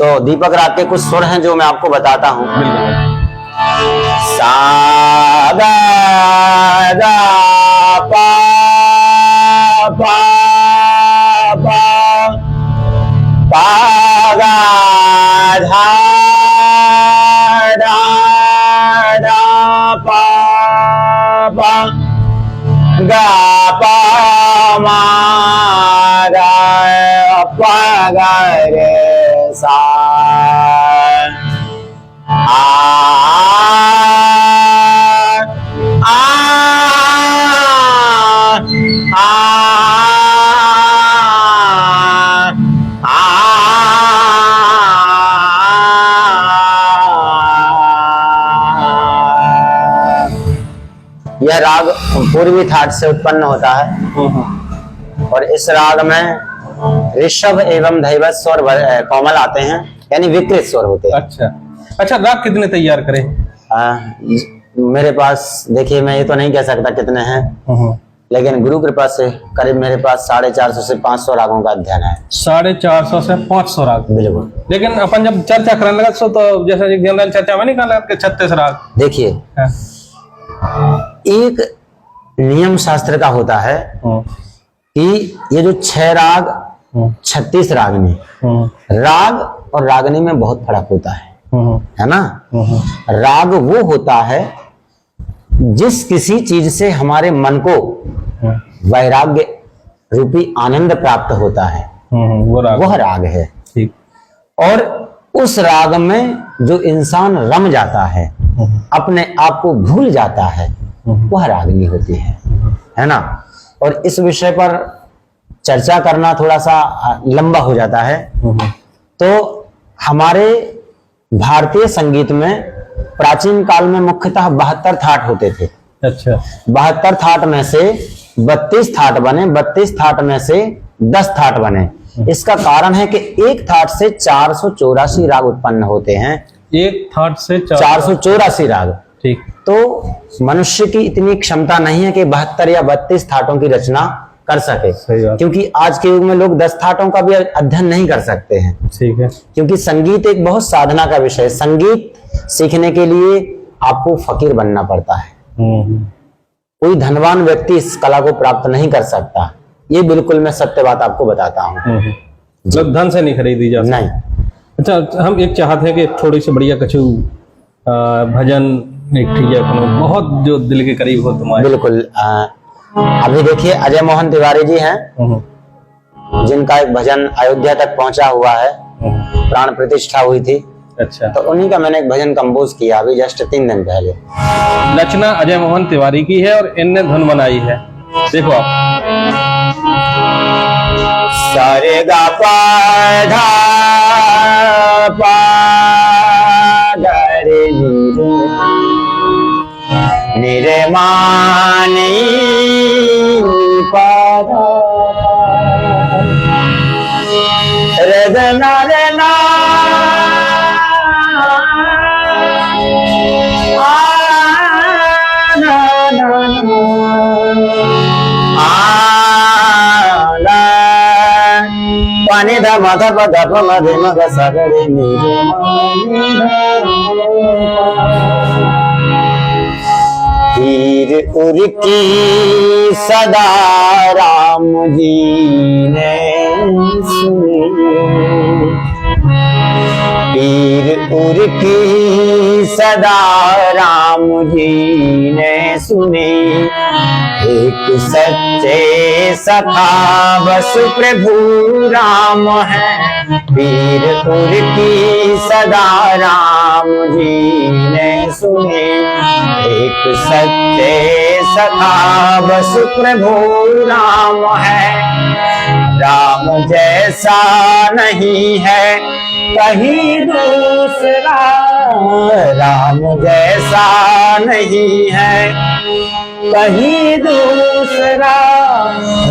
तो दीपक राग के कुछ सुर हैं जो मैं आपको बताता हूँ। सा गा गा पा पा पा पा गा धा धा धा पा पा गा पा मा गा पा गा रे सा आ आ आ यह राग पूर्वी थाट से उत्पन्न होता है और इस राग में ऋषभ एवं धैवत स्वर कोमल आते हैं, यानी विकृत स्वर होते हैं। अच्छा, राग कितने तैयार करें? मेरे पास देखिए, मैं ये तो नहीं कह सकता कितने हैं, लेकिन गुरु कृपा से करीब मेरे पास 450 से 500 रागों का अध्ययन है। 450 से 500 राग, बिल्कुल। लेकिन अपन जब चर्चा करने लगा तो जैसे जनरल चर्चा में नहीं कहने लगा 36 राग। देखिए, एक नियम शास्त्र का होता है कि ये जो 6 राग 36 रागनी, राग और रागनी में बहुत फर्क होता है ना। राग वो होता है जिस किसी चीज से हमारे मन को वैराग्य रूपी आनंद प्राप्त होता है, वह राग है। ठीक। और उस राग में जो इंसान रम जाता है, अपने आप को भूल जाता है, वह रागनी होती है ना। और इस विषय पर चर्चा करना थोड़ा सा लंबा हो जाता है। तो हमारे भारतीय संगीत में प्राचीन काल में मुख्यतः 72 थाट होते थे। अच्छा। 72 थाट में से 32 थाट बने, 32 थाट में से 10 थाट बने। इसका कारण है कि एक थाट से 484 राग उत्पन्न होते हैं। एक थाट से 484 राग। ठीक। तो मनुष्य की इतनी क्षमता नहीं है कि 72 या 32 थाटों की रचना कर सके, क्योंकि आज के युग में लोग 10 थाटों का भी अध्ययन नहीं कर सकते हैं। ठीक है। क्योंकि संगीत एक बहुत साधना का विषय है। संगीत सीखने के लिए आपको फकीर बनना पड़ता है। कोई धनवान व्यक्ति इस कला को प्राप्त नहीं कर सकता। ये बिल्कुल मैं सत्य बात आपको बताता हूँ। मतलब धन से नहीं खरीदी जा सकती। नहीं। अच्छा, हम एक चाहते हैं कि थोड़ी सी बढ़िया कछु भजन एक ठीक है, बहुत जो दिल के करीब हो तुम्हारे। बिल्कुल। अभी देखिए, अजय मोहन तिवारी जी हैं, जिनका एक भजन अयोध्या तक पहुंचा हुआ है, प्राण प्रतिष्ठा हुई थी। अच्छा। तो उन्हीं का मैंने एक भजन कंपोज किया अभी जस्ट 3 दिन पहले। रचना अजय मोहन तिवारी की है और इनने धुन बनाई है। देखो आप। सारे गा पा धा पा गा रे नी रे मा नी पा धा रे ध ना रे ना पानी धा माधा पा धा पा मा रे मा गा सा गा रे नी रे तीर उर्की सदा राम जी ने सुनी, तीर उर्की सदा राम जी ने सुनी। एक सच्चे सखा बस प्रभु राम है, पीर उर्की सदा राम जी ने सुनी। एक सच्चे सखा बस प्रभु राम है, राम जैसा नहीं है कहीं दूसरा, राम जैसा नहीं है कहीं दूसरा।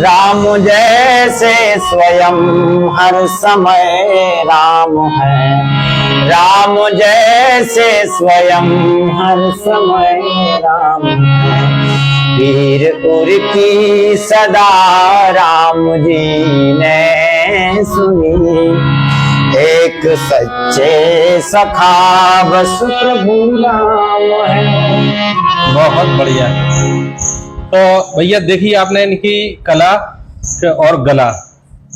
राम जैसे स्वयं हर समय राम है, राम जैसे स्वयं हर समय राम है। पीर उर्की सदा राम जी ने सुनी। एक सच्चे सखा बस प्रभु नाम है। बहुत बढ़िया। तो भैया देखिए आपने इनकी कला और गला,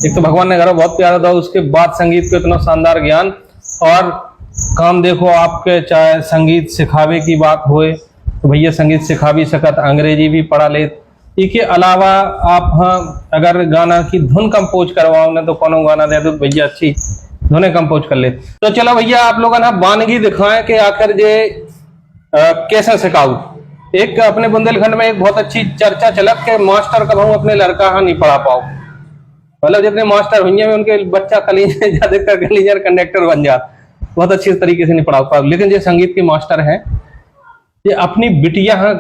एक तो भगवान ने घर बहुत प्यारा था, उसके बाद संगीत को इतना शानदार ज्ञान और काम देखो आपके, चाहे संगीत सिखावे की बात होए तो भैया संगीत सिखा भी सकत, अंग्रेजी भी पढ़ा ले। इसके अलावा आप हाँ अगर गाना की धुन कंपोज करवाओ ना तो कोनो गाना दे दो भैया अच्छी धुनें कंपोज कर ले। तो चलो भैया आप लोग ना वानगी दिखाएं कि आखिर ये कैसे सिखाऊ। एक अपने बुंदेलखंड में एक बहुत अच्छी चर्चा चलत के मास्टर कब हम अपने लड़का हाँ नहीं पढ़ा पाओ, मतलब जितने मास्टर हुए उनके बच्चा ज्यादातर कलीजर कंडक्टर बन जाता, बहुत अच्छी तरीके से नहीं पढ़ा पाओ। लेकिन ये संगीत के मास्टर हैं, ये अपनी बिटिया हाँ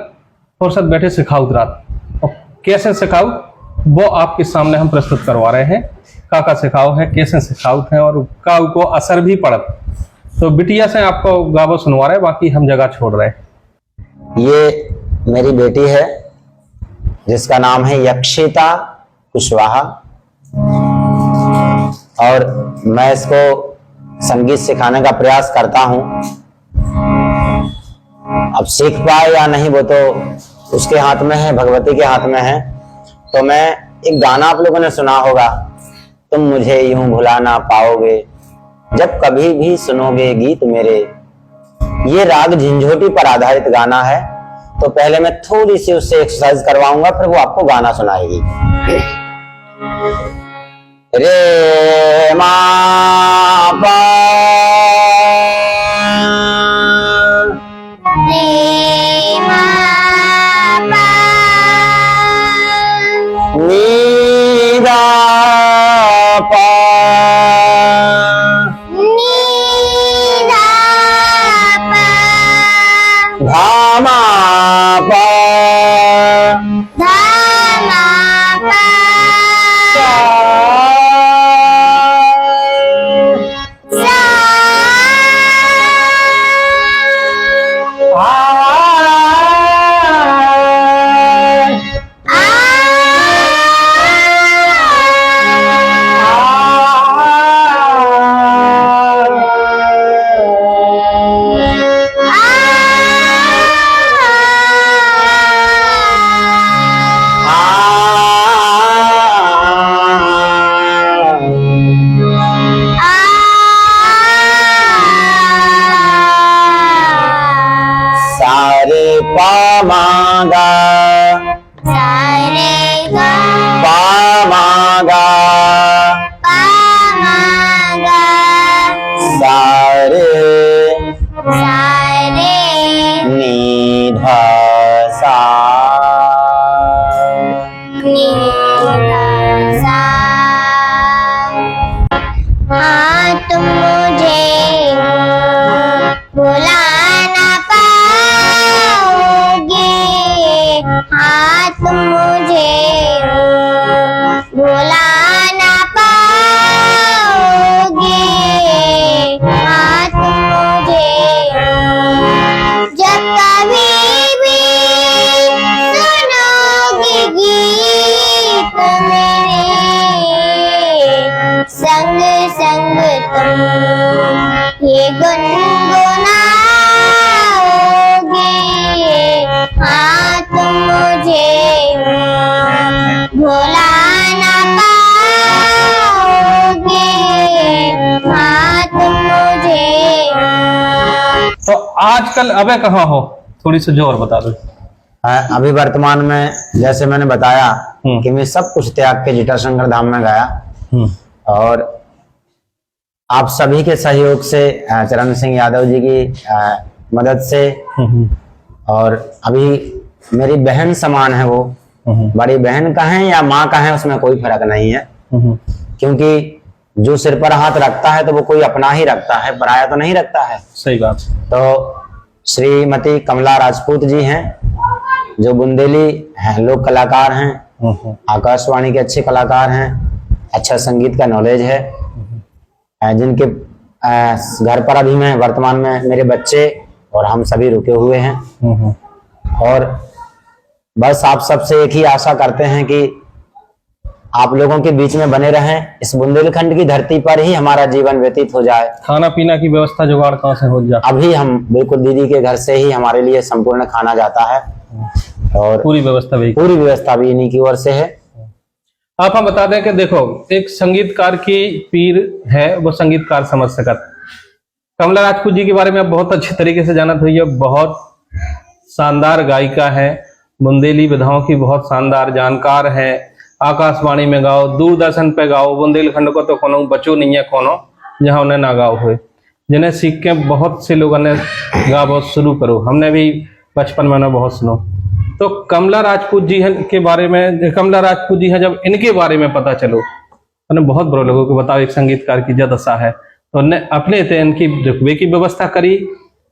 फुर्सत बैठे सिखाऊ रात, और कैसे सिखाऊ वो आपके सामने हम प्रस्तुत करवा रहे हैं। का सिखाओ है, कैसे सिखाऊ है और का को असर भी पड़त। तो बिटिया से आपको गावो सुनवा रहे, बाकी हम जगह छोड़ रहे। ये मेरी बेटी है जिसका नाम है यक्षिता कुशवाहा, और मैं इसको संगीत सिखाने का प्रयास करता हूं। अब सीख पाए या नहीं वो तो उसके हाथ में है, भगवती के हाथ में है। तो मैं एक गाना आप लोगों ने सुना होगा, तुम मुझे यूं भुला ना पाओगे जब कभी भी सुनोगे गीत मेरे। ये राग झंझोटी पर आधारित गाना है। तो पहले मैं थोड़ी सी उससे एक्सरसाइज करवाऊंगा, फिर वो आपको गाना सुनाएगी। रे मा पा रे मा पा नी दा पा नी धा पा धा मा पा धा मा पा सा सारे पा मा गा सारे गा पा मा गा पा मा गा सारे सारे नी धा सा नी धा सा। हाँ तुम मुझे भुला ना पाओगे, हाँ तुम मुझे भुला ना पाओगे, हाँ तुम मुझे जब कभी भी सुनोगे गीत मेरे, संग संग तुम ये गुनगुनाओगे, हाँ तुम मुझे भुला ना पाओगे, हाँ तुम मुझे। तो आजकल अबे कहाँ हो, थोड़ी सी जोर बता दो। अभी वर्तमान में जैसे मैंने बताया कि मैं सब कुछ त्याग के जटाशंकर धाम में गया, और आप सभी के सहयोग से, चरण सिंह यादव जी की मदद से, और अभी मेरी बहन समान है वो, बड़ी बहन का है या माँ का है उसमें कोई फर्क नहीं है, क्योंकि जो सिर पर हाथ रखता है तो वो कोई अपना ही रखता है, पराया तो नहीं रखता है। सही बात। तो श्रीमती कमला राजपूत जी हैं जो बुंदेली हैं, लोक कलाकार हैं, आकाशवाणी के अच्छे कलाकार हैं, अच्छा संगीत का नॉलेज है, जिनके घर पर अभी मैं वर्तमान में मेरे बच्चे और हम सभी रुके हुए हैं। और बस आप सबसे एक ही आशा करते हैं कि आप लोगों के बीच में बने रहें, इस बुंदेलखंड की धरती पर ही हमारा जीवन व्यतीत हो जाए। खाना पीना की व्यवस्था जुगाड़ कहाँ से हो जाए? अभी हम बिल्कुल दीदी के घर से ही हमारे लिए संपूर्ण खाना जाता है और पूरी व्यवस्था भी इन्हीं की ओर से है। आप हम बता दें कि देखो, एक संगीतकार की पीर है वो संगीतकार समझ सकत। कमला राजपूत जी के बारे में आप बहुत अच्छी तरीके से जानत हुई है। बहुत शानदार गायिका है, बुंदेली विधाओं की बहुत शानदार जानकार है। आकाशवाणी में गाओ, दूरदर्शन पे गाओ, बुंदेलखंड को तो कोनो बचो नहीं है कोनो जहां उन्हें ना गाओ हुए, जिन्हें सीख के बहुत से लोगों ने गा बहुत शुरू करो। हमने भी बचपन में उन्हें बहुत सुनो। तो कमला राजपूत जी के बारे में, कमला राजपूत जी है, जब इनके बारे में पता चलो उन्हें बहुत बड़े लोगों को बताओ एक संगीतकार की जद दशा है, तो उन्हें अपने थे इनकी रुकवे की व्यवस्था करी,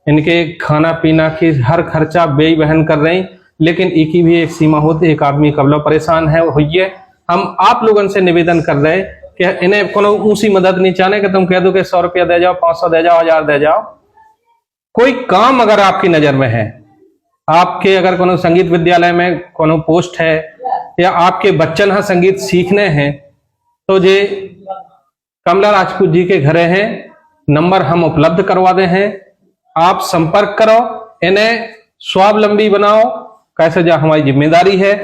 इनके खाना पीना की हर खर्चा बेई वहन कर रही। लेकिन एक ही भी एक सीमा होती, एक आदमी कबला परेशान है हुई है। हम आप लोगों से निवेदन कर रहे कि इन्हें कोनो ऊंची मदद नहीं चाहने कि तुम कह दो कि 100 रुपया दे जाओ, 500 दे जाओ, 1000 दे जाओ। कोई काम अगर आपकी नजर में है, आपके अगर कोनो संगीत विद्यालय में कोनो पोस्ट है या आपके बच्चन हैं संगीत सीखने हैं, तो जे कमला राजपूत जी के घरे हैं, नंबर हम उपलब्ध करवा दे हैं। आप संपर्क करो, इन्हें स्वावलंबी बनाओ। कैसे जा हमारी जिम्मेदारी है,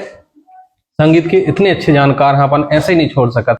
संगीत के इतने अच्छे जानकार हैं, अपन ऐसे ही नहीं छोड़ सकते।